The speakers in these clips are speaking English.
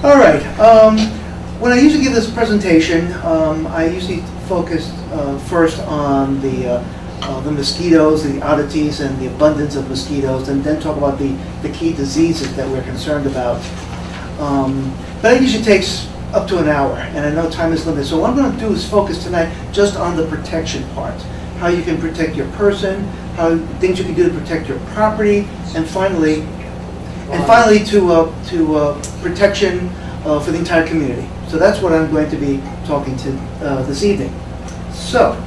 All right. When I usually give this presentation, I usually focus first on the mosquitoes, the oddities, and the abundance of mosquitoes, and then talk about the key diseases that we're concerned about. But it usually takes up to an hour, and I know time is limited. So what I'm going to do is focus tonight just on the protection part. How you can protect your person, how things you can do to protect your property, and finally to protection for the entire community. So that's what I'm going to be talking to this evening. So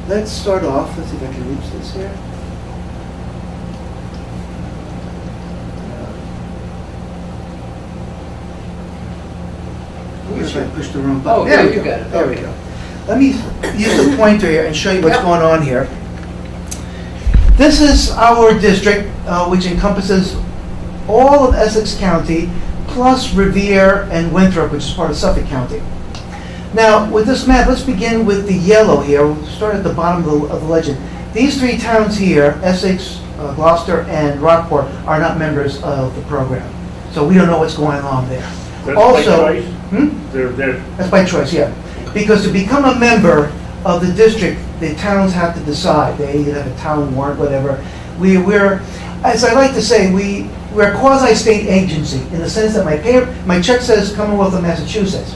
let's start off. Let's see if I can reach this here. I pushed the wrong button. Oh, there you got it. There we go. Let me use the pointer here and show you what's going on here. This is our district, which encompasses all of Essex County, plus Revere and Winthrop, which is part of Suffolk County. Now, with this map, let's begin with the yellow here. We'll start at the bottom of the legend. These three towns here, Essex, Gloucester, and Rockport, are not members of the program. So we don't know what's going on there. That's Also, by choice? That's by choice, yeah. Because to become a member of the district, the towns have to decide. They either have a town warrant, whatever. We're, as I like to say, we're a quasi-state agency in the sense that my check says Commonwealth of Massachusetts,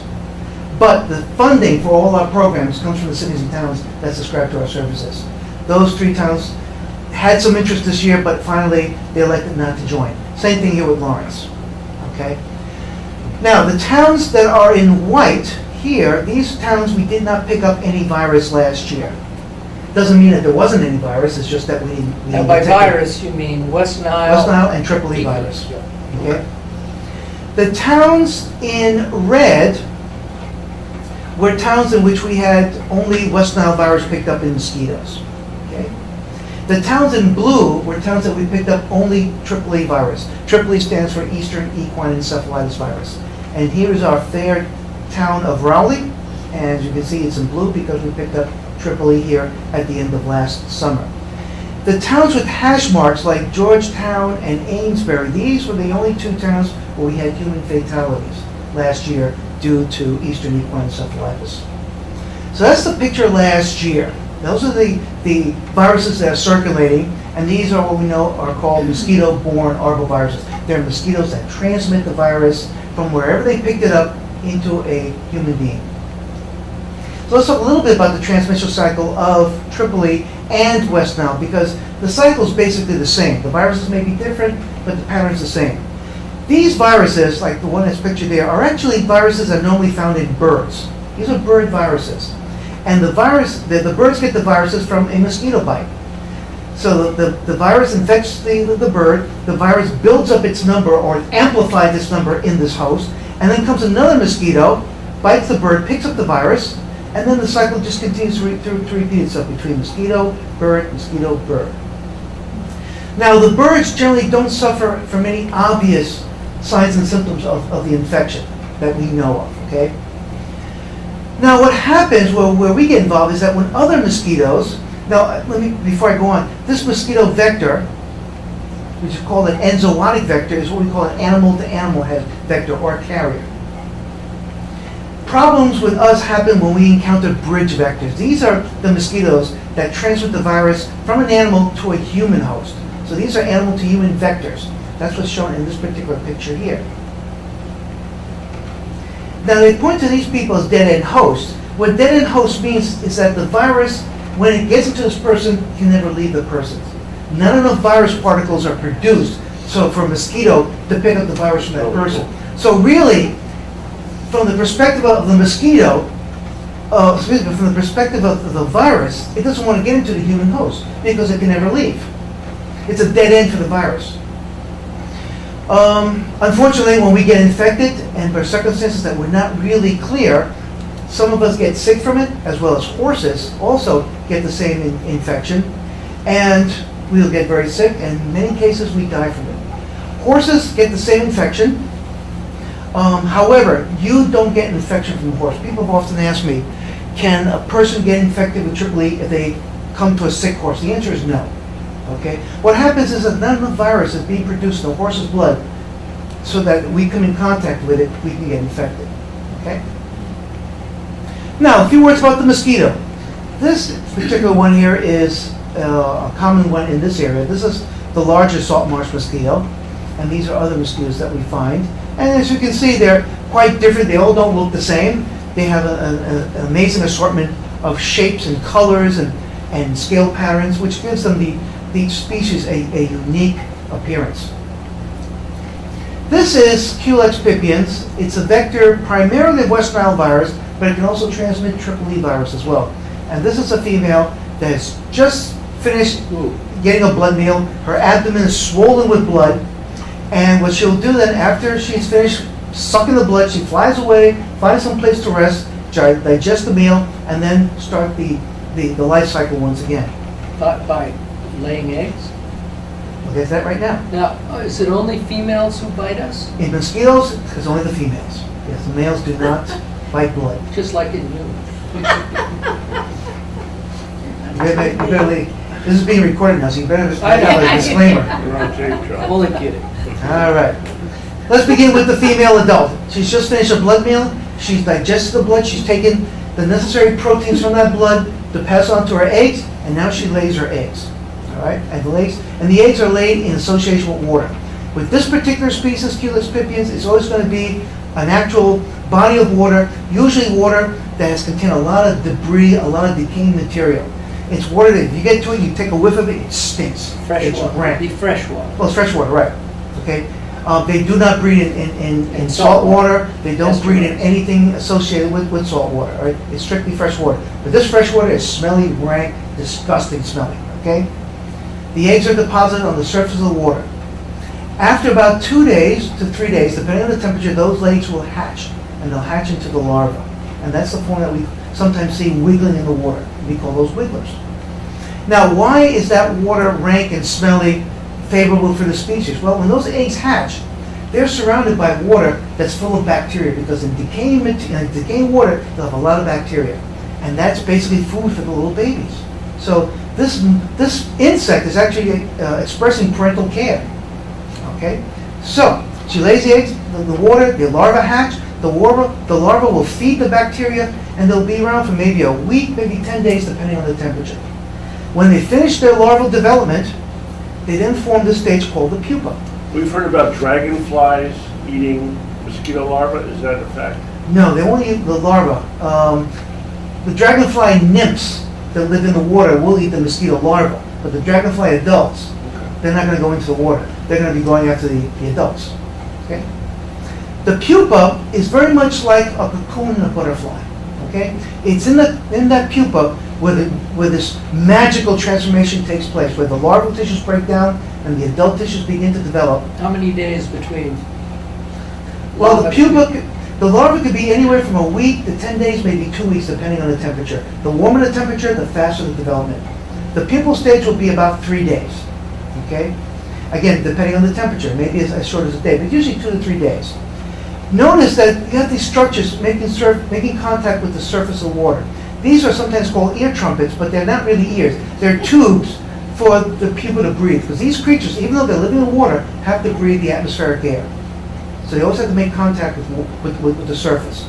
but the funding for all our programs comes from the cities and towns that subscribe to our services. Those three towns had some interest this year, but finally they elected not to join. Same thing here with Lawrence. Okay. Now the towns that are in white here, these towns we did not pick up any virus last year. Doesn't mean that there wasn't any virus, it's just that we didn't. And by virus, you mean West Nile? West Nile and Tripoli virus. Okay. The towns in red were towns in which we had only West Nile virus picked up in mosquitoes. Okay. The towns in blue were towns that we picked up only Tripoli virus. Tripoli stands for Eastern Equine Encephalitis Virus. And here is our fair town of Rowley. And as you can see, it's in blue because we picked up Tripoli here at the end of last summer. The towns with hash marks like Georgetown and Amesbury, these were the only two towns where we had human fatalities last year due to Eastern Equine Encephalitis. So that's the picture last year. Those are the viruses that are circulating, and these are what we know are called mosquito-borne arboviruses. They're mosquitoes that transmit the virus from wherever they picked it up into a human being. So let's talk a little bit about the transmission cycle of Tripoli and West Nile, because the cycle is basically the same. The viruses may be different, but the pattern is the same. These viruses, like the one that's pictured there, are actually viruses that are normally found in birds. These are bird viruses. And the birds get the viruses from a mosquito bite. So the virus infects the bird, the virus builds up its number or amplifies its number in this host, and then comes another mosquito, bites the bird, picks up the virus, and then the cycle just continues to repeat itself between mosquito, bird, mosquito, bird. Now the birds generally don't suffer from any obvious signs and symptoms of the infection that we know of, okay? Now what happens where we get involved is that when other mosquitoes, now before I go on, this mosquito vector, which is called an enzootic vector, is what we call an animal-to-animal vector or carrier. Problems with us happen when we encounter bridge vectors. These are the mosquitoes that transmit the virus from an animal to a human host. So these are animal-to-human vectors. That's what's shown in this particular picture here. Now they point to these people as dead-end hosts. What dead-end host means is that the virus, when it gets into this person, can never leave the person. Not enough virus particles are produced for a mosquito to pick up the virus from that person. So really, from the perspective of the mosquito, from the perspective of the virus, it doesn't want to get into the human host because it can never leave. It's a dead end for the virus. Unfortunately, when we get infected, and for circumstances that were not really clear, some of us get sick from it, as well as horses also get the same infection, and we'll get very sick, and in many cases we die from it. Horses get the same infection. However, you don't get an infection from the horse. People have often asked me, can a person get infected with Tripoli if they come to a sick horse? The answer is no. Okay? What happens is that none of the virus is being produced in the horse's blood so that we come in contact with it, we can get infected. Okay? Now, a few words about the mosquito. This particular one here is a common one in this area. This is the larger salt marsh mosquito, and these are other mosquitoes that we find. And as you can see, they're quite different. They all don't look the same. They have an amazing assortment of shapes and colors and scale patterns, which gives them each species a unique appearance. This is Culex pipiens. It's a vector primarily of West Nile virus, but it can also transmit triple E virus as well. And this is a female that's just finished getting a blood meal. Her abdomen is swollen with blood. And what she'll do then, after she's finished sucking the blood, she flies away, finds some place to rest, digest the meal, and then start the life cycle once again. By laying eggs? We'll get to that right now. Now, is it only females who bite us? In mosquitoes, it's only the females. Yes, the males do not bite blood. Just like in humans. This is being recorded now, so you better have a disclaimer. I'm only kidding. All right. Let's begin with the female adult. She's just finished a blood meal. She's digested the blood. She's taken the necessary proteins from that blood to pass on to her eggs, and now she lays her eggs. All right, and the eggs are laid in association with water. With this particular species, Culex pipiens, it's always going to be an actual body of water, usually water that has contained a lot of debris, a lot of decaying material. It's water that if you get to it, you take a whiff of it, it stinks. Fresh water. Rank. Be fresh water. Well, it's fresh water, right? Okay. They do not breed in salt water. They don't breed in anything associated with salt water. Right? It's strictly fresh water. But this fresh water is smelly, rank, disgusting smelling. Okay. The eggs are deposited on the surface of the water. After about 2 days to 3 days, depending on the temperature, those eggs will hatch, and they'll hatch into the larva. And that's the form that we sometimes see wiggling in the water. We call those wigglers. Now, why is that water rank and smelly favorable for the species? Well, when those eggs hatch, they're surrounded by water that's full of bacteria, because in decaying water, they'll have a lot of bacteria. And that's basically food for the little babies. So this insect is actually expressing parental care. Okay? So she lays the eggs, the water, the larva hatch, the larva will feed the bacteria, and they'll be around for maybe a week, maybe 10 days, depending on the temperature. When they finish their larval development, they then form this stage called the pupa. We've heard about dragonflies eating mosquito larvae. Is that a fact? No, they only eat the larva. The dragonfly nymphs that live in the water will eat the mosquito larva, but the dragonfly adults, they're not going to go into the water. They're going to be going after the adults. Okay? The pupa is very much like a cocoon in a butterfly. Okay? It's in that pupa where this magical transformation takes place, where the larval tissues break down and the adult tissues begin to develop. How many days between? Well, the larva could be anywhere from a week to 10 days, maybe 2 weeks, depending on the temperature. The warmer the temperature, the faster the development. The pupal stage will be about 3 days. Okay? Again, depending on the temperature, maybe as short as a day, but usually 2 to 3 days. Notice that you have these structures making contact with the surface of water. These are sometimes called ear trumpets, but they're not really ears. They're tubes for the pupa to breathe, because these creatures, even though they're living in water, have to breathe the atmospheric air. So they always have to make contact with the surface.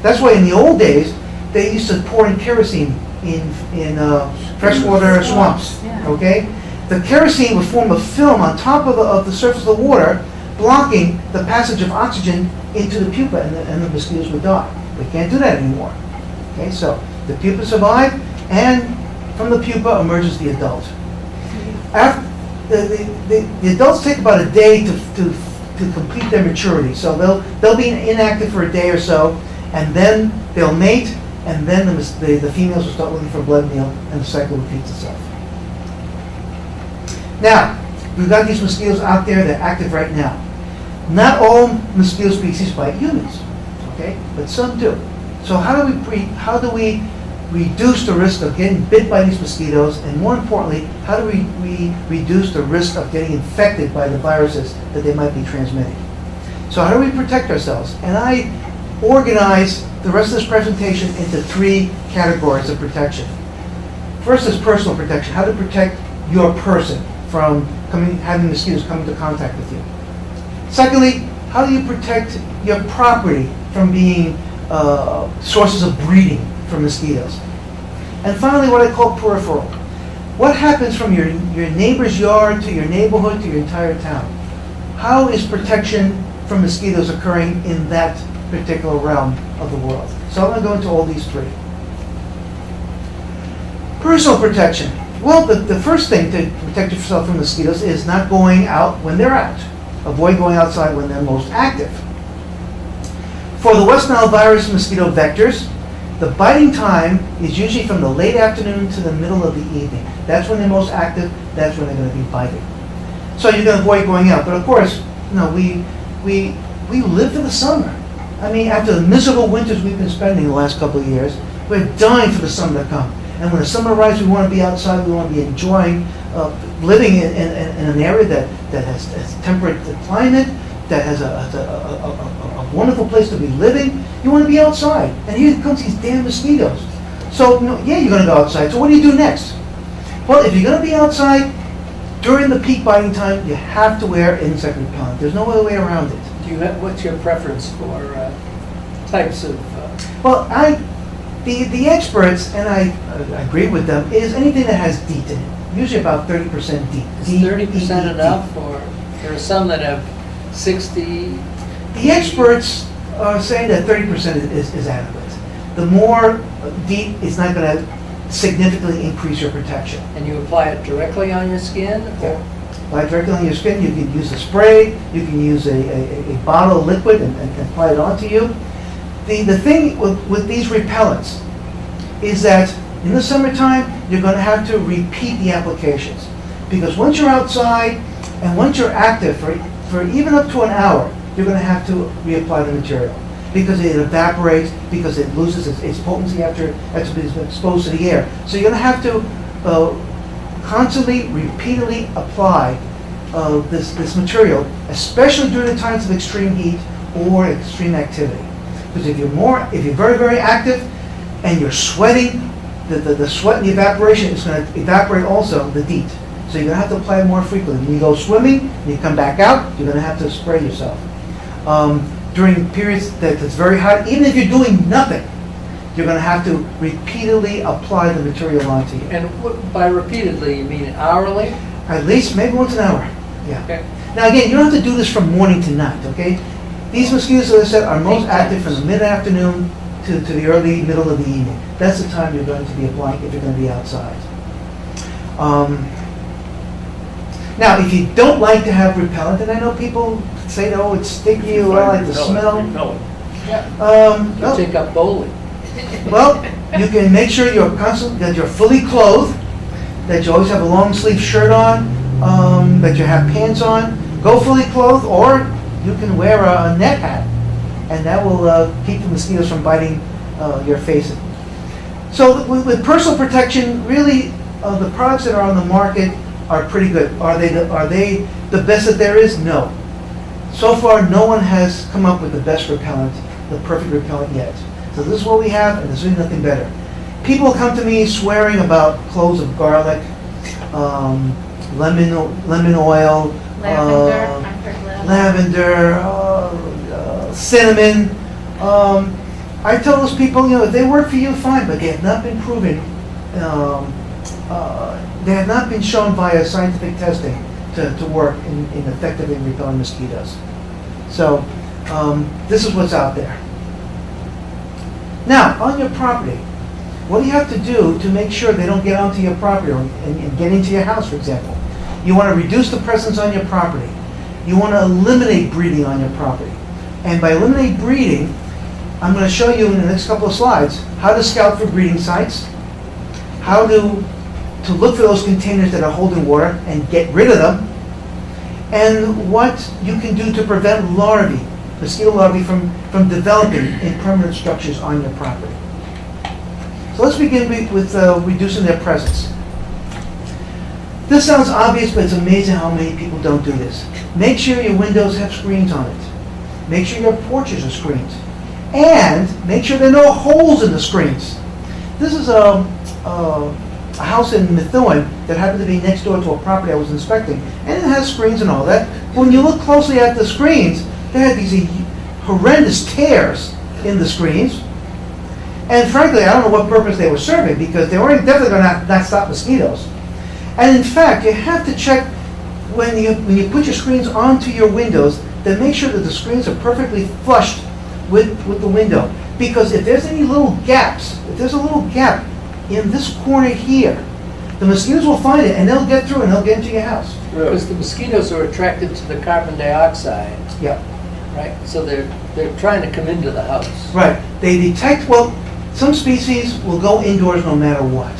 That's why in the old days, they used to pour in kerosene in freshwater swamps. Okay? The kerosene would form a film on top of the surface of the water, blocking the passage of oxygen into the pupa, and the mosquitoes would die. We can't do that anymore. Okay, so the pupa survive, and from the pupa emerges the adult. After the adults take about a day to complete their maturity. So they'll be inactive for a day or so, and then they'll mate, and then the females will start looking for blood meal, and the cycle repeats itself. Now, we've got these mosquitoes out there that are active right now. Not all mosquito species bite humans, okay, but some do. So how do we reduce the risk of getting bit by these mosquitoes, and more importantly, how do we reduce the risk of getting infected by the viruses that they might be transmitting? So how do we protect ourselves? And I organize the rest of this presentation into 3 categories of protection. First is personal protection, how to protect your person from having mosquitoes come into contact with you. Secondly, how do you protect your property from being sources of breeding for mosquitoes? And finally, what I call peripheral. What happens from your neighbor's yard to your neighborhood to your entire town? How is protection from mosquitoes occurring in that particular realm of the world? So I'm going to go into all these three. Personal protection. Well, the first thing to protect yourself from mosquitoes is not going out when they're out. Avoid going outside when they're most active. For the West Nile virus mosquito vectors, the biting time is usually from the late afternoon to the middle of the evening. That's when they're most active. That's when they're going to be biting. So you can avoid going out. But of course, we live for the summer. I mean, after the miserable winters we've been spending the last couple of years, we're dying for the summer to come. And when the summer arrives, we want to be outside. We want to be enjoying living in an area that has temperate climate, that has a wonderful place to be living. You want to be outside. And here comes these damn mosquitoes. So, yeah, you're going to go outside. So what do you do next? Well, if you're going to be outside during the peak biting time, you have to wear insect repellent. There's no other way around it. What's your preference for types of... Well, the experts, and I agree with them, is anything that has DEET in it. Usually about 30% DEET. Is 30% enough, or there are some that have 60? The experts are saying that 30% is adequate. The more DEET is not going to significantly increase your protection. And you apply it directly on your skin? Yeah. Apply it directly on your skin. You can use a spray. You can use a bottle of liquid and apply it onto you. The thing with these repellents is that in the summertime, you're going to have to repeat the applications. Because once you're outside and once you're active for even up to an hour, you're going to have to reapply the material. Because it evaporates, because it loses its potency after it's been exposed to the air. So you're going to have to constantly, repeatedly apply this material, especially during the times of extreme heat or extreme activity. Because if you're very, very active and you're sweating, the sweat and the evaporation is going to evaporate also the DEET. So you're going to have to apply it more frequently. When you go swimming and you come back out, you're going to have to spray yourself. During periods that's very hot, even if you're doing nothing, you're going to have to repeatedly apply the material onto you. And by repeatedly, you mean hourly? At least maybe once an hour. Yeah. Okay. Now again, you don't have to do this from morning to night, okay? These mosquitoes, as I said, are most active from the mid-afternoon to the early middle of the evening. That's the time you're going to be applying if you're going to be outside. Now, if you don't like to have repellent, and I know people say, oh, it's sticky, or I like the smell. You take up bowling. Well, you can make sure that you're fully clothed, that you always have a long sleeve shirt on, that you have pants on. Go fully clothed, or you can wear a net hat, and that will keep the mosquitoes from biting your face. So with personal protection, really, the products that are on the market are pretty good. Are they the best that there is? No. So far, no one has come up with the best repellent, the perfect repellent yet. So this is what we have, and there's really nothing better. People come to me swearing about cloves of garlic, lemon oil, lavender, cinnamon. I tell those people, if they work for you, fine, but they have not been proven. They have not been shown via scientific testing to work in effectively repelling mosquitoes. So this is what's out there. Now, on your property, what do you have to do to make sure they don't get onto your property and get into your house, for example? You want to reduce the presence on your property. You want to eliminate breeding on your property. And by eliminate breeding, I'm going to show you in the next couple of slides how to scout for breeding sites, how to look for those containers that are holding water and get rid of them, and what you can do to prevent larvae, mosquito larvae, from developing in permanent structures on your property. So let's begin with reducing their presence. This sounds obvious, but it's amazing how many people don't do this. Make sure your windows have screens on it. Make sure your porches are screened. And make sure there are no holes in the screens. This is a house in Methuen that happened to be next door to a property I was inspecting, and it has screens and all that, When you look closely at the screens, they had these horrendous tears in the screens. And frankly, I don't know what purpose they were serving, because they weren't definitely going to not stop mosquitoes. And in fact, you have to check when you put your screens onto your windows, then make sure that the screens are perfectly flushed with the window. Because if there's any little gaps, if there's a little gap in this corner here, the mosquitoes will find it and they'll get through and they'll get into your house. Because the mosquitoes are attracted to the carbon dioxide, Yeah. right? So they're trying to come into the house. Right. They detect, well, some species will go indoors no matter what.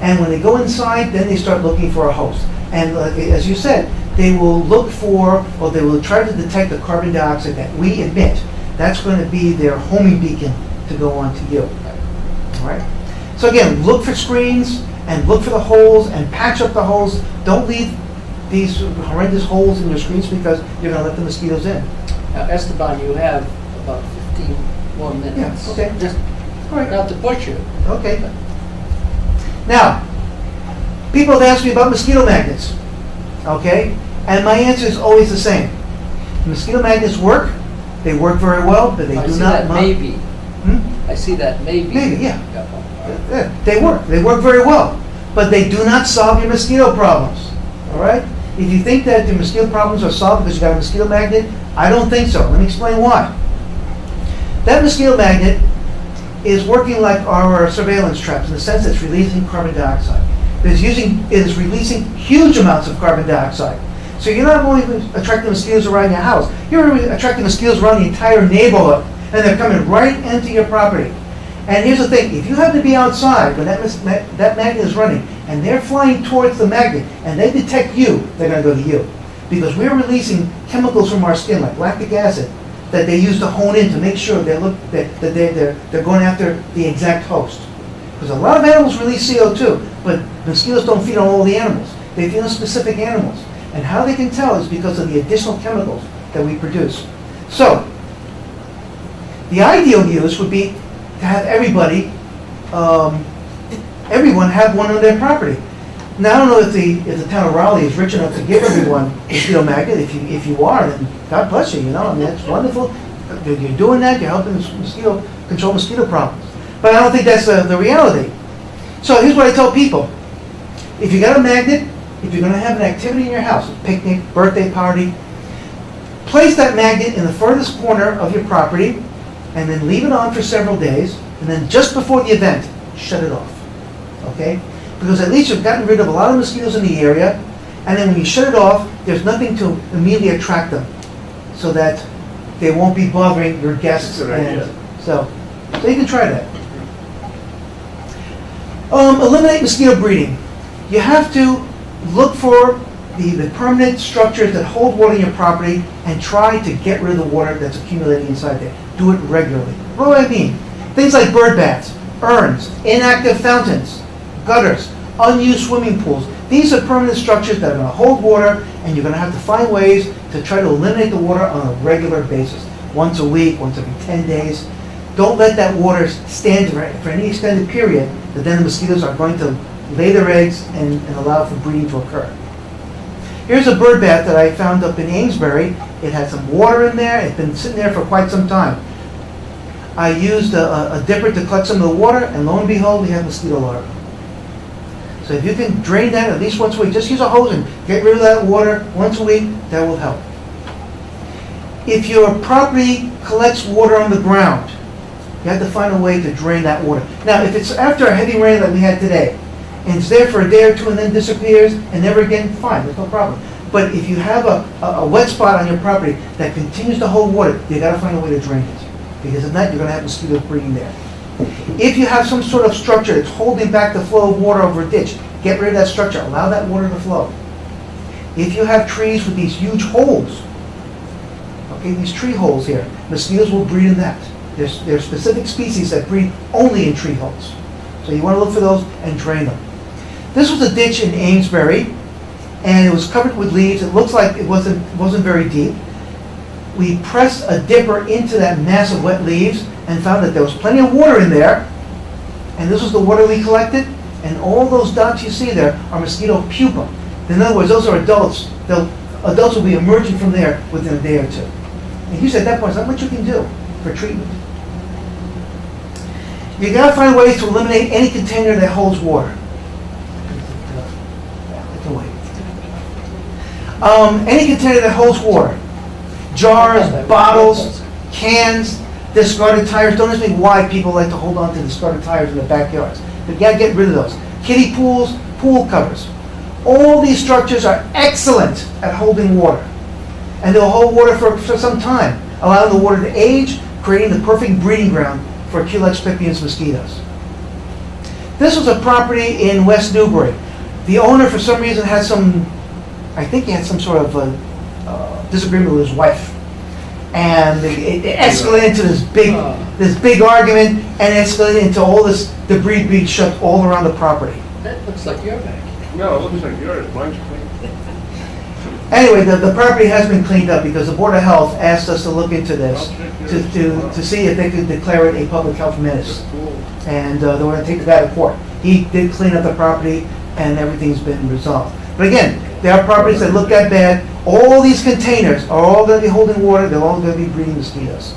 And when they go inside, then they start looking for a host. And as you said, they will look for, or they will try to detect the carbon dioxide that we emit. That's going to be their homing beacon to go on to you. All right? So again, look for screens and look for the holes and patch up the holes. Don't leave these horrendous holes in your screens because you're going to let the mosquitoes in. Now, Esteban, you have about 15 more minutes. Yeah, okay. Just All right. not to push you. Okay. Now, people have asked me about mosquito magnets. Okay? And my answer is always the same. Mosquito magnets work. They work very well, but they I do see not. that maybe. Hmm? I see that maybe. Maybe, yeah. Yeah, they work. They work very well. But they do not solve your mosquito problems. All right? If you think that your mosquito problems are solved because you got a mosquito magnet, I don't think so. Let me explain why. That mosquito magnet is working like our surveillance traps in the sense that it's releasing carbon dioxide. It is releasing huge amounts of carbon dioxide. So you're not only attracting mosquitoes around your house, you're attracting mosquitoes around the entire neighborhood, and they're coming right into your property. And here's the thing, if you happen to be outside when that magnet is running, and they're flying towards the magnet, and they detect you, they're going to go to you. Because we're releasing chemicals from our skin, like lactic acid, that they use to hone in to make sure they're going after the exact host. Because a lot of animals release CO2, but mosquitoes don't feed on all the animals. They feed on specific animals. And how they can tell is because of the additional chemicals that we produce. So, the ideal use would be to have everyone have one on their property. Now, I don't know if the town of Raleigh is rich enough to give everyone a mosquito magnet. If you are, then God bless you. I mean, that's wonderful. You're doing that. You're helping control mosquito problems. But I don't think that's the reality. So here's what I tell people: if you got a magnet, if you're going to have an activity in your house, a picnic, birthday party, place that magnet in the furthest corner of your property, and then leave it on for several days, and then just before the event, shut it off. Okay? Because at least you've gotten rid of a lot of mosquitoes in the area, and then when you shut it off, there's nothing to immediately attract them, so that they won't be bothering your guests. That's a good idea. So you can try that. Eliminate mosquito breeding. You have to look for the permanent structures that hold water in your property and try to get rid of the water that's accumulating inside there. Do it regularly. What do I mean? Things like bird baths, urns, inactive fountains, gutters, unused swimming pools. These are permanent structures that are going to hold water, and you're going to have to find ways to try to eliminate the water on a regular basis. Once a week, once every 10 days. Don't let that water stand for any extended period, that then the mosquitoes are going to lay their eggs and allow for breeding to occur. Here's a bird bath that I found up in Amesbury. It had some water in there. It's been sitting there for quite some time. I used a dipper to collect some of the water, and lo and behold, we have mosquito larvae. So if you can drain that at least once a week, just use a hose and get rid of that water once a week, that will help. If your property collects water on the ground, you have to find a way to drain that water. Now, if it's after a heavy rain like we had today, and it's there for a day or two and then disappears and never again, fine, there's no problem. But if you have a wet spot on your property that continues to hold water, you got to find a way to drain it. Because if not, you're going to have mosquitoes breeding there. If you have some sort of structure that's holding back the flow of water over a ditch, get rid of that structure. Allow that water to flow. If you have trees with these huge holes, okay, these tree holes here, mosquitoes will breed in that. There's specific species that breed only in tree holes. So you want to look for those and drain them. This was a ditch in Amesbury, and it was covered with leaves. It looks like it wasn't very deep. We pressed a dipper into that mass of wet leaves and found that there was plenty of water in there. And this was the water we collected. And all those dots you see there are mosquito pupa. In other words, those are adults. adults will be emerging from there within a day or two. And usually at that point, there's not much you can do for treatment. You gotta find ways to eliminate any container that holds water. Any container that holds water. Jars, bottles, cans, discarded tires. Don't ask me why people like to hold on to discarded tires in their backyards. But you gotta get rid of those. Kiddie pools, pool covers. All these structures are excellent at holding water. And they'll hold water for some time, allowing the water to age, creating the perfect breeding ground for Culex pipiens mosquitoes. This was a property in West Newbury. The owner, for some reason, had I think he had some sort of disagreement with his wife. And it escalated into this big argument, and escalated into all this debris being shoved all around the property. That looks like your bag. No, it looks like yours. Mine's clean. Anyway, the property has been cleaned up because the Board of Health asked us to look into this to see if they could declare it a public health menace. And they were going to take that to court. He did clean up the property, and everything's been resolved. But again, there are properties that look that bad. All these containers are all going to be holding water. They're all going to be breeding mosquitoes.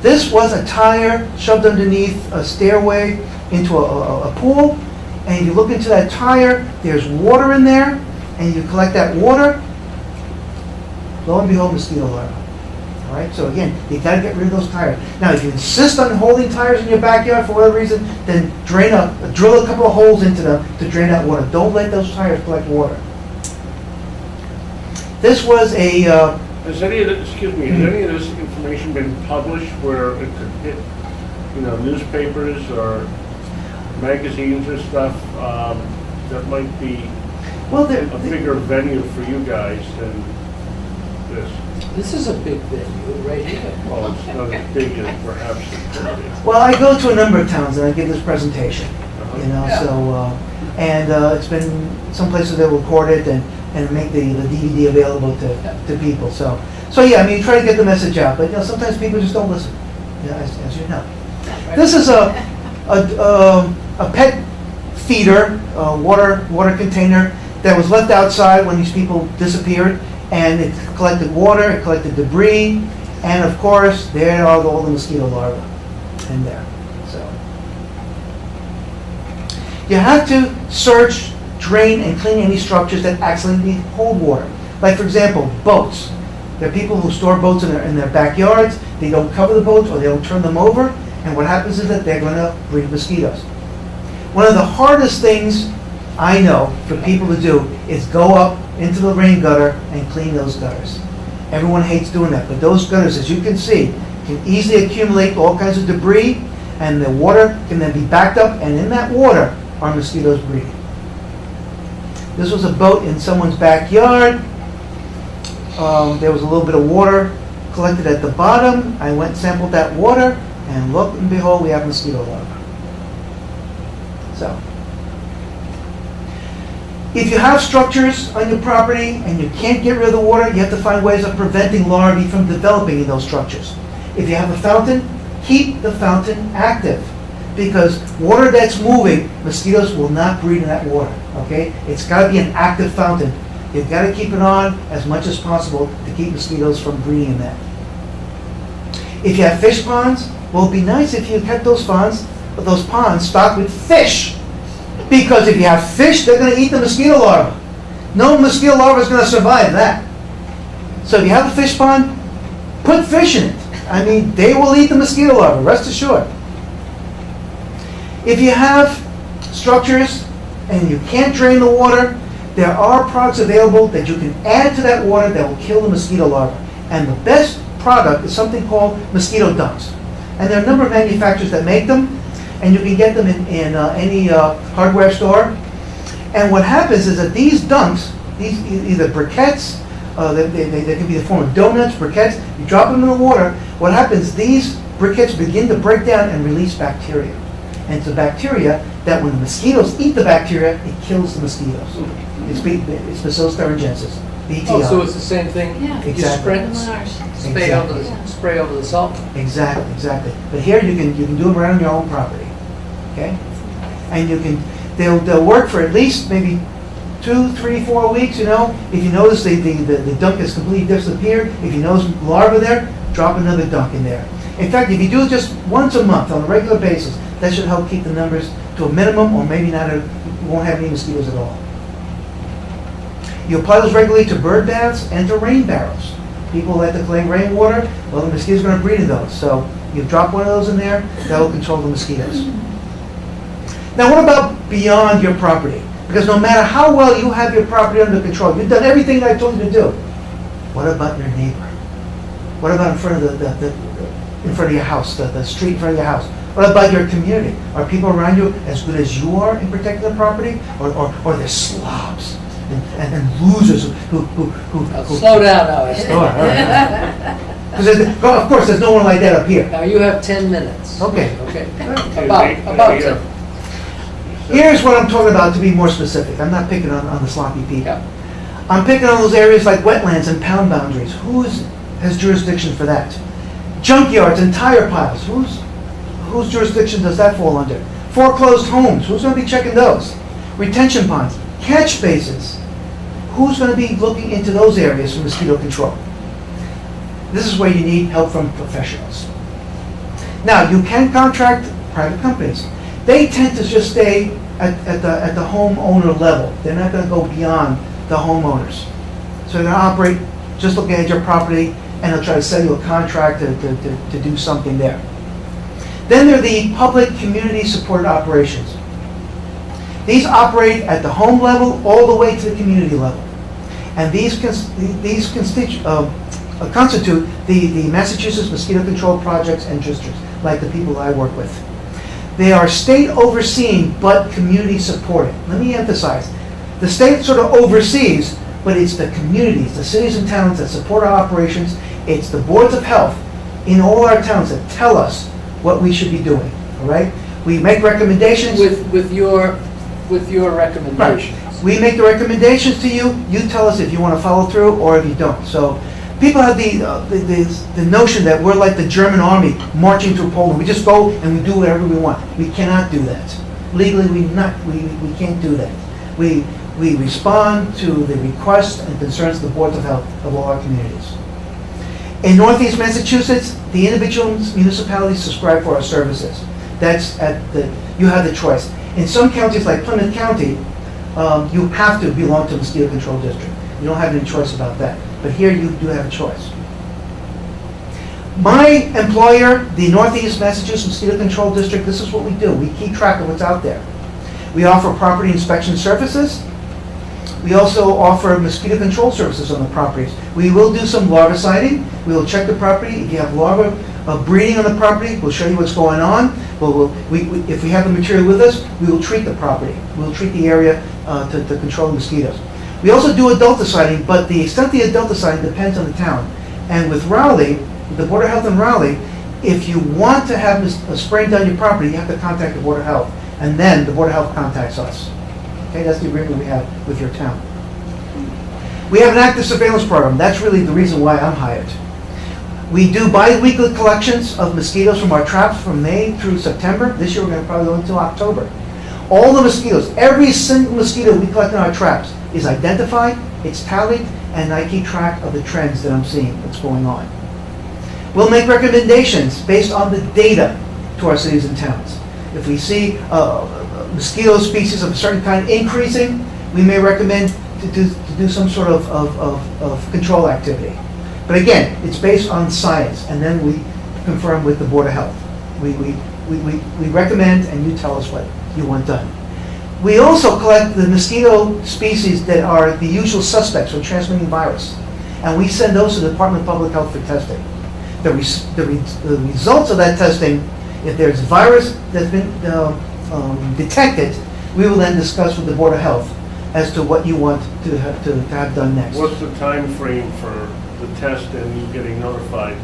This was a tire shoved underneath a stairway into a pool. And you look into that tire, there's water in there, and you collect that water, lo and behold, mosquito larvae. All right, so again, you got to get rid of those tires. Now, if you insist on holding tires in your backyard for whatever reason, then drill a couple of holes into them to drain out water. Don't let those tires collect water. This was a... Has any of this information been published where it could hit, newspapers or magazines or stuff that might be a bigger venue for you guys than this? This is a big venue right here. Well, it's not as big as perhaps it could be. Well, I go to a number of towns and I give this presentation, it's been some places that record it and make the DVD available to people. So yeah, I mean, try to get the message out, but sometimes people just don't listen, as you know. This is a pet feeder, water container that was left outside when these people disappeared, and it collected water, it collected debris, and of course, there are all the mosquito larvae in there. So you have to search, drain, and clean any structures that actually hold water. Like, for example, boats. There are people who store boats in their backyards. They don't cover the boats or they don't turn them over, and what happens is that they're going to breed mosquitoes. One of the hardest things I know for people to do is go up into the rain gutter and clean those gutters. Everyone hates doing that, but those gutters, as you can see, can easily accumulate all kinds of debris, and the water can then be backed up, and in that water are mosquitoes breeding. This was a boat in someone's backyard. There was a little bit of water collected at the bottom. I went and sampled that water, and lo and behold, we have mosquito larvae. So, if you have structures on your property and you can't get rid of the water, you have to find ways of preventing larvae from developing in those structures. If you have a fountain, keep the fountain active, because water that's moving, mosquitoes will not breed in that water, okay? It's got to be an active fountain. You've got to keep it on as much as possible to keep mosquitoes from breeding in that. If you have fish ponds, well, it'd be nice if you kept those ponds stocked with fish. Because if you have fish, they're going to eat the mosquito larvae. No mosquito larva is going to survive that. So if you have a fish pond, put fish in it. I mean, they will eat the mosquito larvae, rest assured. If you have structures and you can't drain the water, there are products available that you can add to that water that will kill the mosquito larvae. And the best product is something called mosquito dunks. And there are a number of manufacturers that make them, and you can get them in any hardware store. And what happens is that these dunks, these either briquettes, they can be the form of donuts, briquettes, you drop them in the water, what happens, these briquettes begin to break down and release bacteria. And it's the bacteria that when the mosquitoes eat the bacteria, it kills the mosquitoes. It's Bacillus thuringiensis, BTI. Oh, so it's the same thing? Yeah. Exactly. Spray over the salt. Exactly. But here you can do them around your own property, okay? And they'll work for at least maybe 2, 3, 4 weeks, you know, if you notice the dunk has completely disappeared, if you notice larvae there, drop another dunk in there. In fact, if you do it just once a month on a regular basis, that should help keep the numbers to a minimum, or maybe not, you won't have any mosquitoes at all. You apply those regularly to bird baths and to rain barrels. People like to collect rainwater, well, the mosquitoes are going to breed in those. So you drop one of those in there, that will control the mosquitoes. Now, what about beyond your property? Because no matter how well you have your property under control, you've done everything that I told you to do. What about your neighbor? What about in front of in front of your house, the street in front of your house? What about your community? Are people around you as good as you are in protecting the property, or they're slobs and losers who Slow down now. Because of course there's no one like that up here. Now you have 10 minutes. Okay. Okay. About 10. Here's what I'm talking about, to be more specific. I'm not picking on the sloppy people. Yeah. I'm picking on those areas like wetlands and pound boundaries. Who has jurisdiction for that? Junkyards and tire piles. Whose jurisdiction does that fall under? Foreclosed homes. Who's going to be checking those? Retention ponds, catch basins. Who's going to be looking into those areas for mosquito control? This is where you need help from professionals. Now, you can contract private companies. They tend to just stay at the homeowner level. They're not going to go beyond the homeowners. So they're going to operate just looking at your property, and they'll try to sell you a contract to do something there. Then there are the public community supported operations. These operate at the home level all the way to the community level. And these constitute the Massachusetts Mosquito Control Projects and Districts, like the people I work with. They are state overseen but community supported. Let me emphasize, the state sort of oversees, but it's the communities, the cities and towns that support our operations. It's the boards of health in all our towns that tell us what we should be doing. All right, we make recommendations with your recommendations. Right. We make the recommendations to you. You tell us if you want to follow through or if you don't. So people have the notion that we're like the German army marching through Poland. We just go and we do whatever we want. We cannot do that. Legally, we can't do that. We respond to the requests and concerns of the boards of health of all our communities. In Northeast Massachusetts, the individual municipalities subscribe for our services. You have the choice. In some counties, like Plymouth County, you have to belong to a mosquito control district. You don't have any choice about that. But here you do have a choice. My employer, the Northeast Massachusetts Mosquito Control District, this is what we do. We keep track of what's out there. We offer property inspection services. We also offer mosquito control services on the properties. We will do some larviciding. We will check the property. If you have larvae breeding on the property, we'll show you what's going on. If we have the material with us, we will treat the property. We will treat the area to control the mosquitoes. We also do adulticiding, but the extent of the adulticiding depends on the town. And with Raleigh, the Board of Health in Raleigh, if you want to have spraying down your property, you have to contact the Board of Health. And then the Board of Health contacts us. Okay, that's the agreement we have with your town. We have an active surveillance program. That's really the reason why I'm hired. We do bi-weekly collections of mosquitoes from our traps from May through September. This year we're going to probably go until October. All the mosquitoes, every single mosquito we collect in our traps is identified, it's tallied, and I keep track of the trends that I'm seeing that's going on. We'll make recommendations based on the data to our cities and towns. If we see mosquito species of a certain kind increasing, we may recommend to do some sort of control activity. But again, it's based on science, and then we confirm with the Board of Health. We recommend, and you tell us what you want done. We also collect the mosquito species that are the usual suspects for transmitting virus, and we send those to the Department of Public Health for testing. The results of that testing, if there's virus that's been detected, we will then discuss with the Board of Health as to what you want to have done next. What's the time frame for the test and you getting notified?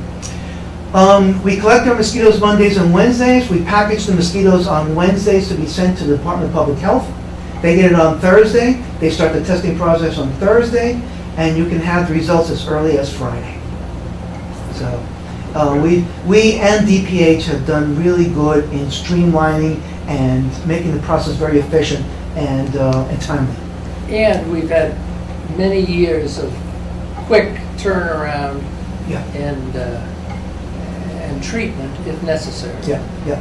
We collect our mosquitoes Mondays and Wednesdays. We package the mosquitoes on Wednesdays to be sent to the Department of Public Health. They get it on Thursday. They start the testing process on Thursday, and you can have the results as early as Friday. So we and DPH have done really good in streamlining and making the process very efficient and timely. And we've had many years of quick turnaround Yeah. and treatment if necessary. Yeah, yeah.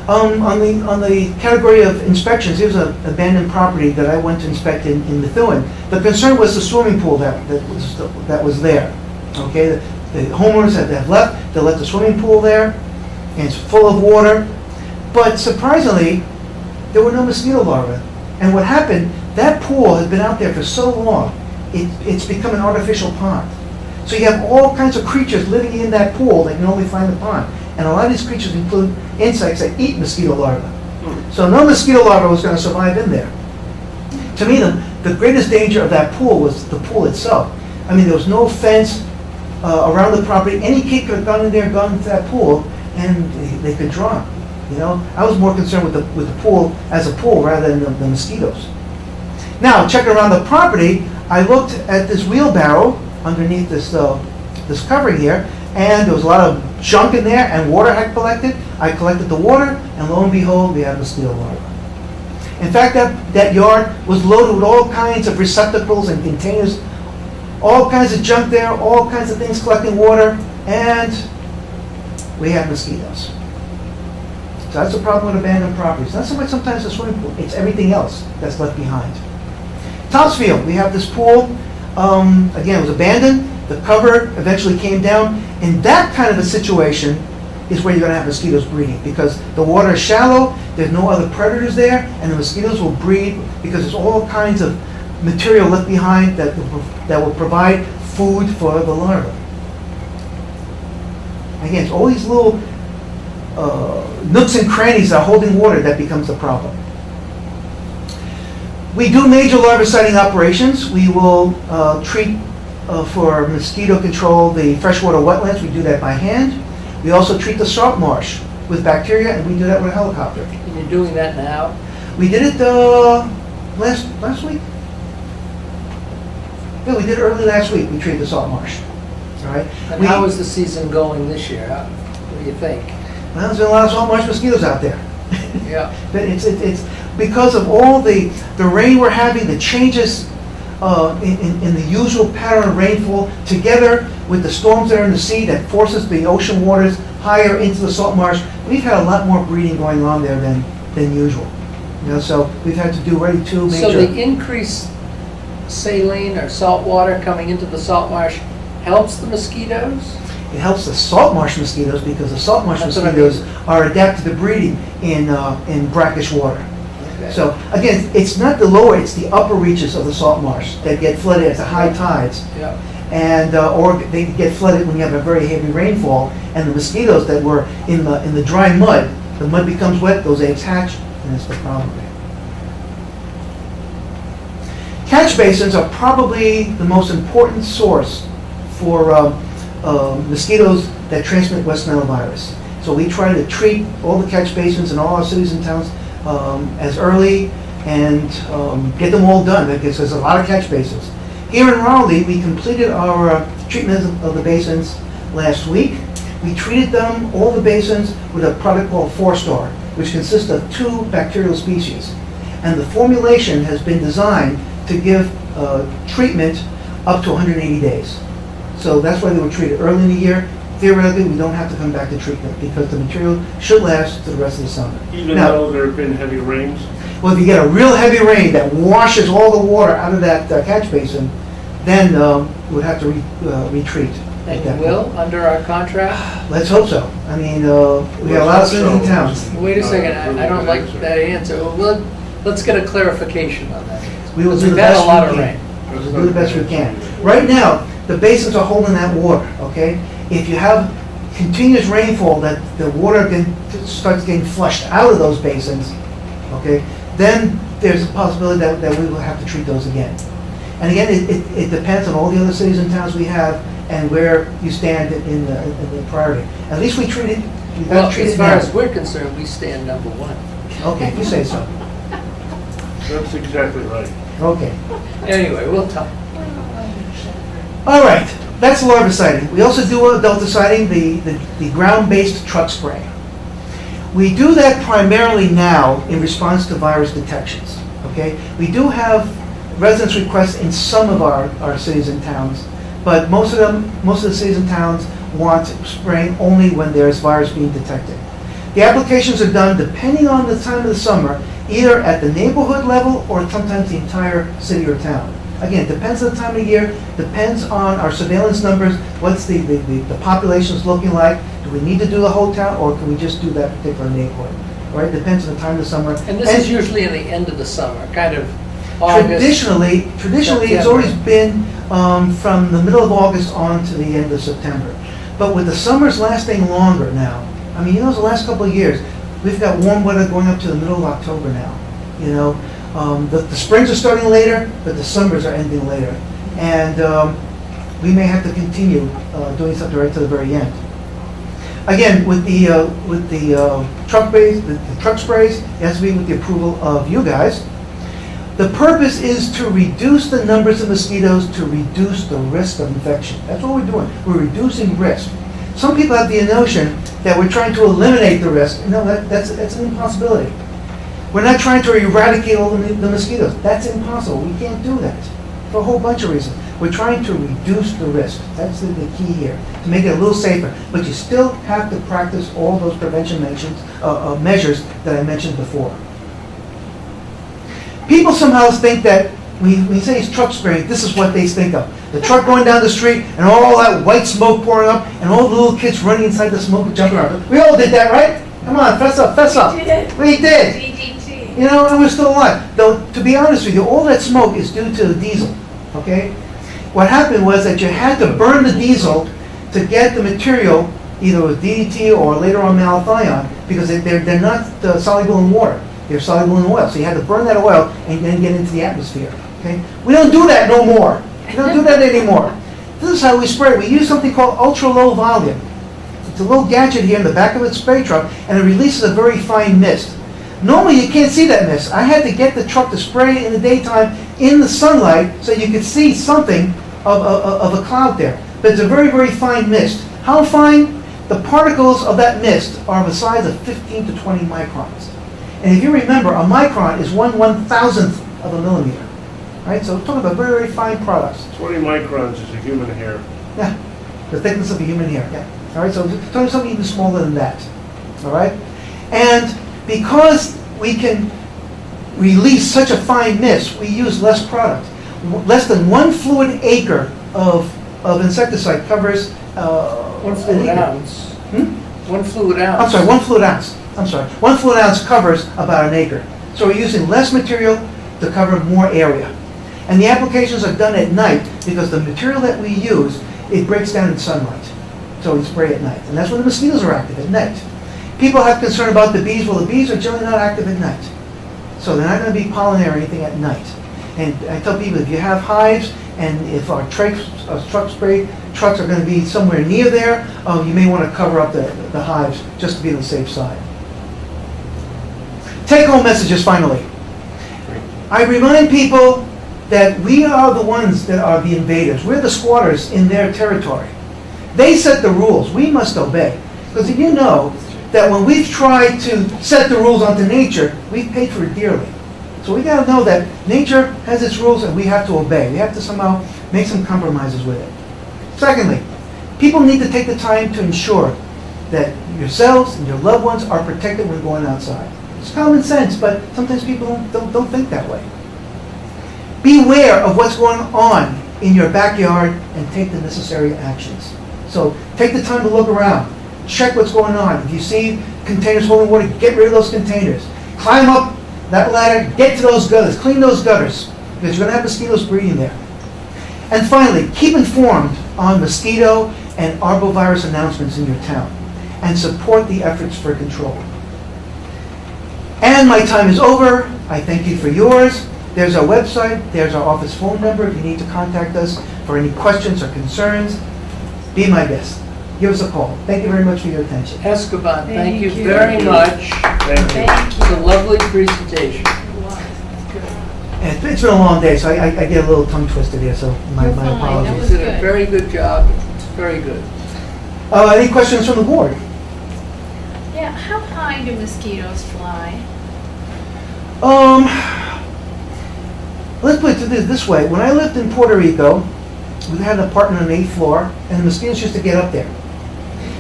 On the category of inspections, here's an abandoned property that I went to inspect in Methuen. The concern was the swimming pool that was there. Okay, the homeowners have left. They left the swimming pool there, and it's full of water. But surprisingly, there were no mosquito larvae. And what happened? That pool has been out there for so long, it's become an artificial pond. So you have all kinds of creatures living in that pool that can only find the pond. And a lot of these creatures include insects that eat mosquito larvae. So no mosquito larva was going to survive in there. To me, the greatest danger of that pool was the pool itself. I mean, there was no fence around the property. Any kid could have gone in there, gone into that pool, and they could drown. You know, I was more concerned with the pool as a pool rather than the mosquitoes. Now, checking around the property, I looked at this wheelbarrow underneath this covering here, and there was a lot of junk in there, and water had collected. I collected the water, and lo and behold, we had mosquito larvae. In fact, that yard was loaded with all kinds of receptacles and containers, all kinds of junk there, all kinds of things collecting water, and we had mosquitoes. So that's the problem with abandoned properties. Not so much sometimes the swimming pool, it's everything else that's left behind. Topsfield, we have this pool. Again, it was abandoned. The cover eventually came down. In that kind of a situation is where you're going to have mosquitoes breeding, because the water is shallow, there's no other predators there, and the mosquitoes will breed because there's all kinds of material left behind that will provide food for the larvae. Again, it's all these little nooks and crannies that are holding water that becomes the problem. We do major larviciding operations. We will treat for mosquito control the freshwater wetlands. We do that by hand. We also treat the salt marsh with bacteria, and we do that with a helicopter. And you're doing that now? We did it last week. Yeah, we did it early last week. We treated the salt marsh. All right. And how is the season going this year? What do you think? Well, there's been a lot of salt marsh mosquitoes out there. Yeah. But it's because of all the rain we're having, the changes in the usual pattern of rainfall, together with the storms that are in the sea that forces the ocean waters higher into the salt marsh. We've had a lot more breeding going on there than usual. You know, so we've had to do already two major. So the increased saline or salt water coming into the salt marsh helps the mosquitoes? It helps the salt marsh mosquitoes because the salt marsh That's what I mosquitoes mean. are adapted to breeding in brackish water. Okay. So again, it's not the lower, it's the upper reaches of the salt marsh that get flooded at the high tides. Yeah. And or they get flooded when you have a very heavy rainfall, and the mosquitoes that were in the dry mud, the mud becomes wet, those eggs hatch, and that's the problem. Catch basins are probably the most important source for mosquitoes that transmit West Nile virus. So we try to treat all the catch basins in all our cities and towns as early and get them all done, because there's a lot of catch basins. Here in Raleigh, we completed our treatment of the basins last week. We treated them, all the basins, with a product called 4-Star, which consists of 2 bacterial species. And the formulation has been designed to give treatment up to 180 days. So that's why they were treated early in the year. Theoretically, we don't have to come back to treatment because the material should last to the rest of the summer. Even now, though there have been heavy rains? Well, if you get a real heavy rain that washes all the water out of that catch basin, then we'd have to retreat. And you will, under our contract? Let's hope so. I mean, we have a lot of cities and towns. Wait a second, I don't like that answer. Well, let's get a clarification on that. We will do We've the had a best lot we of can. rain. We'll do the best we can. Right now, the basins are holding that water, okay? If you have continuous rainfall that the water starts getting flushed out of those basins, okay, then there's a possibility that we will have to treat those again. And again, it depends on all the other cities and towns we have and where you stand in the priority. At least we treat it. Well, as far as we're concerned, we stand number 1. Okay, you say so. That's exactly right. Okay. Anyway, we'll talk. All right, that's larviciding. We also do adulticiding, the ground-based truck spray. We do that primarily now in response to virus detections. Okay, we do have residents request in some of our cities and towns, but most of the cities and towns want spraying only when there's virus being detected. The applications are done depending on the time of the summer, either at the neighborhood level or sometimes the entire city or town. Again, it depends on the time of year, depends on our surveillance numbers, what's the population's looking like. Do we need to do the whole town, or can we just do that particular neighborhood? Right? Depends on the time of the summer. And this is usually in the end of the summer, kind of August. Traditionally, it's always been from the middle of August on to the end of September. But with the summers lasting longer now, I mean, the last couple of years, we've got warm weather going up to the middle of October now. The springs are starting later, but the summers are ending later. And we may have to continue doing something right to the very end. Again, with the truck sprays, it has to be with the approval of you guys. The purpose is to reduce the numbers of mosquitoes, to reduce the risk of infection. That's what we're doing. We're reducing risk. Some people have the notion that we're trying to eliminate the risk. No, that's an impossibility. We're not trying to eradicate all the mosquitoes. That's impossible. We can't do that for a whole bunch of reasons. We're trying to reduce the risk. That's the key here, to make it a little safer. But you still have to practice all those prevention measures that I mentioned before. People somehow think that when you say it's truck spraying, this is what they think of. The truck going down the street and all that white smoke pouring up and all the little kids running inside the smoke and jumping around. We all did that, right? Come on, fess up. We did. DDT. And we're still alive. Though, to be honest with you, all that smoke is due to the diesel, okay? What happened was that you had to burn the diesel to get the material, either with DDT or later on malathion, because they're not soluble in water. They're soluble in oil. So you had to burn that oil and then get into the atmosphere, okay? We don't do that no more. We don't do that anymore. This is how we spray. We use something called ultra-low volume. It's a little gadget here in the back of a spray truck, and it releases a very fine mist. Normally, you can't see that mist. I had to get the truck to spray in the daytime in the sunlight so you could see something of a cloud there. But it's a very, very fine mist. How fine? The particles of that mist are of a size of 15 to 20 microns. And if you remember, a micron is 1/1000th of a millimeter. Right? So we're talking about very, very fine products. 20 microns is a human hair. Yeah, the thickness of a human hair. Yeah. All right, so we're talking something even smaller than that. All right? And because we can release such a fine mist, we use less product. Less than 1 fluid acre of insecticide covers 1 fluid ounce. 1 fluid ounce. I'm sorry, 1 fluid ounce. 1 fluid ounce covers about an acre. So we're using less material to cover more area. And the applications are done at night because the material that we use, it breaks down in sunlight. So we spray at night. And that's when the mosquitoes are active, at night. People have concern about the bees. Well, the bees are generally not active at night. So they're not going to be pollinating or anything at night. And I tell people, if you have hives, and if our truck spray trucks are going to be somewhere near there, you may want to cover up the hives just to be on the safe side. Take-home messages, finally. I remind people that we are the ones that are the invaders. We're the squatters in their territory. They set the rules. We must obey. Because if you know that when we've tried to set the rules onto nature, we've paid for it dearly. So we got to know that nature has its rules and we have to obey. We have to somehow make some compromises with it. Secondly, people need to take the time to ensure that yourselves and your loved ones are protected when going outside. It's common sense, but sometimes people don't think that way. Beware of what's going on in your backyard and take the necessary actions. So take the time to look around. Check what's going on. If you see containers holding water, get rid of those containers. Climb up that ladder, get to those gutters, clean those gutters, because you're going to have mosquitoes breeding there. And finally, keep informed on mosquito and arbovirus announcements in your town, and support the efforts for control. And my time is over. I thank you for yours. There's our website. There's our office phone number if you need to contact us for any questions or concerns. Be my guest. Give us a call. Thank you very much for your attention. Escobar, thank you very much. Thank you. It's a lovely presentation. And it's been a long day, so I get a little tongue twisted here, so my You're fine. That apologies. was You did a very good job. It's very good. Any questions from the board? Yeah, how high do mosquitoes fly? let's put it this way. When I lived in Puerto Rico, we had an apartment on the 8th floor, and the mosquitoes used to get up there.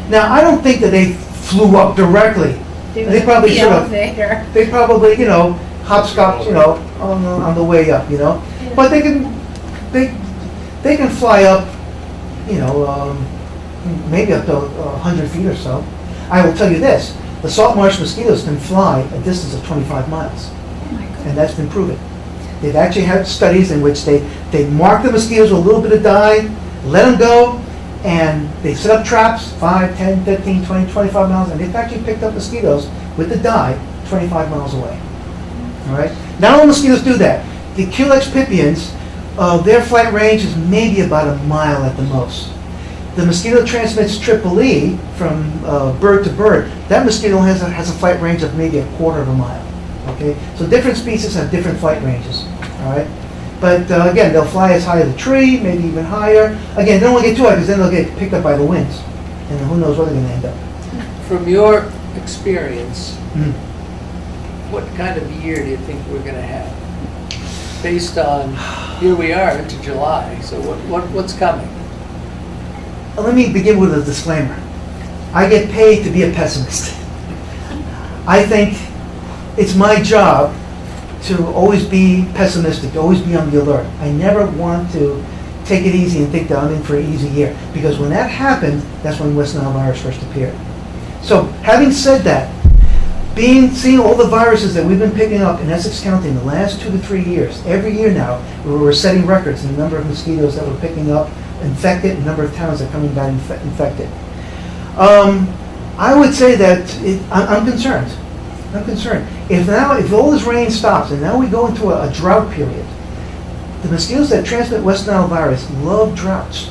Now, I don't think that they flew up directly. They probably The should have. elevator. They probably, hopscotch, on the way up, Yeah. But they can fly up, maybe up to 100 feet or so. I will tell you this, the salt marsh mosquitoes can fly a distance of 25 miles, Oh my and that's been proven. They've actually had studies in which they mark the mosquitoes with a little bit of dye, let them go, and they set up traps 5, 10, 15, 20, 25 miles, and they've actually picked up mosquitoes with the dye 25 miles away. All right? Not all mosquitoes do that. The Culex pipiens, their flight range is maybe about a mile at the most. The mosquito transmits triple E from bird to bird. That mosquito has a flight range of maybe a quarter of a mile. Okay, so different species have different flight ranges. All right, but again, they'll fly as high as a tree, maybe even higher. Again, they don't want to get too high because then they'll get picked up by the winds, and who knows where they're going to end up. From your experience, Mm. what kind of year do you think we're going to have? Based on, here we are into July, so what's coming? Let me begin with a disclaimer. I get paid to be a pessimist. I think it's my job to always be pessimistic, to always be on the alert. I never want to take it easy and think that I'm in for an easy year, because when that happened, that's when West Nile virus first appeared. So, having said that, seeing all the viruses that we've been picking up in Essex County in the last 2 to 3 years, every year now, we're setting records in the number of mosquitoes that we're picking up infected, and number of towns that are coming back infected. I would say that I'm concerned. I'm concerned. If all this rain stops and now we go into a drought period, the mosquitoes that transmit West Nile virus love droughts.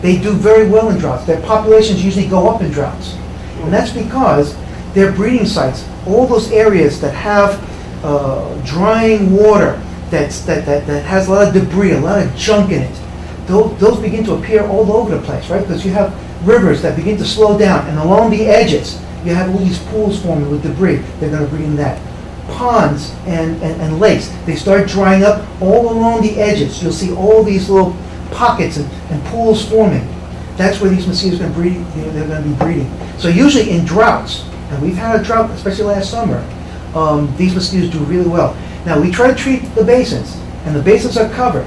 They do very well in droughts. Their populations usually go up in droughts. And that's because their breeding sites, all those areas that have drying water, that has a lot of debris, a lot of junk in it, those begin to appear all over the place, right? Because you have rivers that begin to slow down, and along the edges, you have all these pools forming with debris. They're going to breed in that. Ponds and lakes, they start drying up all along the edges. You'll see all these little pockets and pools forming. That's where these mosquitoes are going to breed. They're going to be breeding. So usually in droughts, and we've had a drought, especially last summer, these mosquitoes do really well. Now we try to treat the basins, and the basins are covered,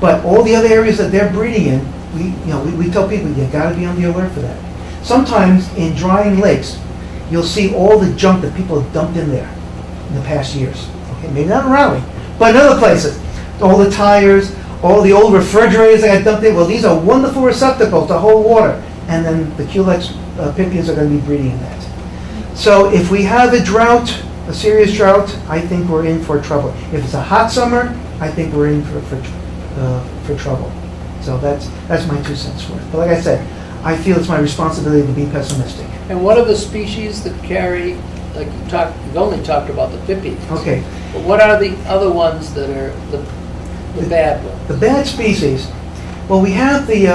but all the other areas that they're breeding in, we tell people you got to be on the alert for that. Sometimes in drying lakes, you'll see all the junk that people have dumped in there in the past years. Okay, maybe not in Raleigh, but in other places. All the tires, all the old refrigerators that got dumped in. Well, these are wonderful receptacles to hold water, and then the Culex pipiens are going to be breeding in that. So if we have a drought, a serious drought, I think we're in for trouble. If it's a hot summer, I think we're in for trouble. So that's my 2 cents worth. But like I said, I feel it's my responsibility to be pessimistic. And what are the species that carry, like you've only talked about the pipiens. Okay. But what are the other ones that are the bad ones? The bad species, well, we have the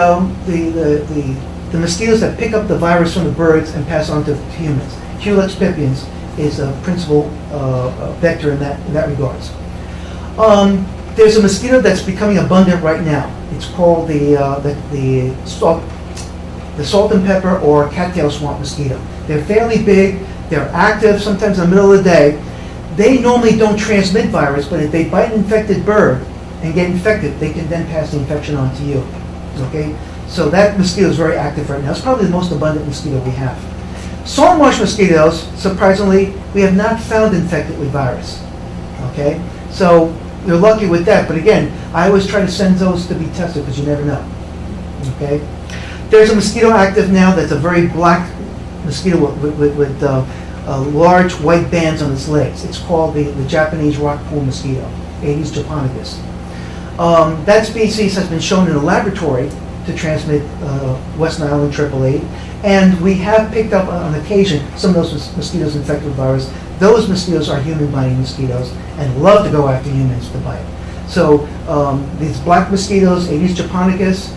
mosquitoes that pick up the virus from the birds and pass on to humans. Culex pipiens is a principal vector in that regards. There's a mosquito that's becoming abundant right now. It's called the salt and pepper or cattail swamp mosquito. They're fairly big. They're active sometimes in the middle of the day. They normally don't transmit virus, but if they bite an infected bird and get infected, they can then pass the infection on to you. Okay? So that mosquito is very active right now. It's probably the most abundant mosquito we have. Salt marsh mosquitoes, surprisingly, we have not found infected with virus. Okay? So you're lucky with that. But again, I always try to send those to be tested because you never know. Okay? There's a mosquito active now that's a very black mosquito with large white bands on its legs. It's called the Japanese rock pool mosquito, Aedes japonicus. That species has been shown in a laboratory to transmit West Nile and AAA, and we have picked up on occasion some of those mosquitoes infected with virus. Those mosquitoes are human-biting mosquitoes and love to go after humans to bite. So these black mosquitoes, Aedes japonicus,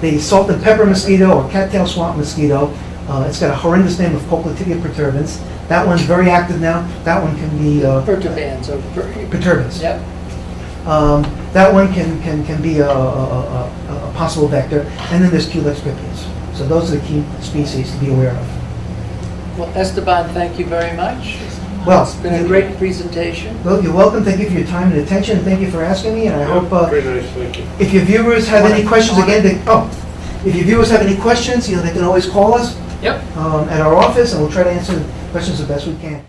The salt and pepper mosquito or cattail swamp mosquito. It's got a horrendous name of Popliteria perturbans. That one's very active now. That one can be Perturbans or perturbans. Yep. That one can be a possible vector. And then there's Culex pipiens. So those are the key species to be aware of. Well, Esteban, thank you very much. Well, It's been a great presentation. Well, you're welcome. Thank you for your time and attention, and thank you for asking me. And I hope Very nice, thank you. if your viewers have any questions, if your viewers have any questions, they can always call us Yep. at our office, and we'll try to answer the questions the best we can.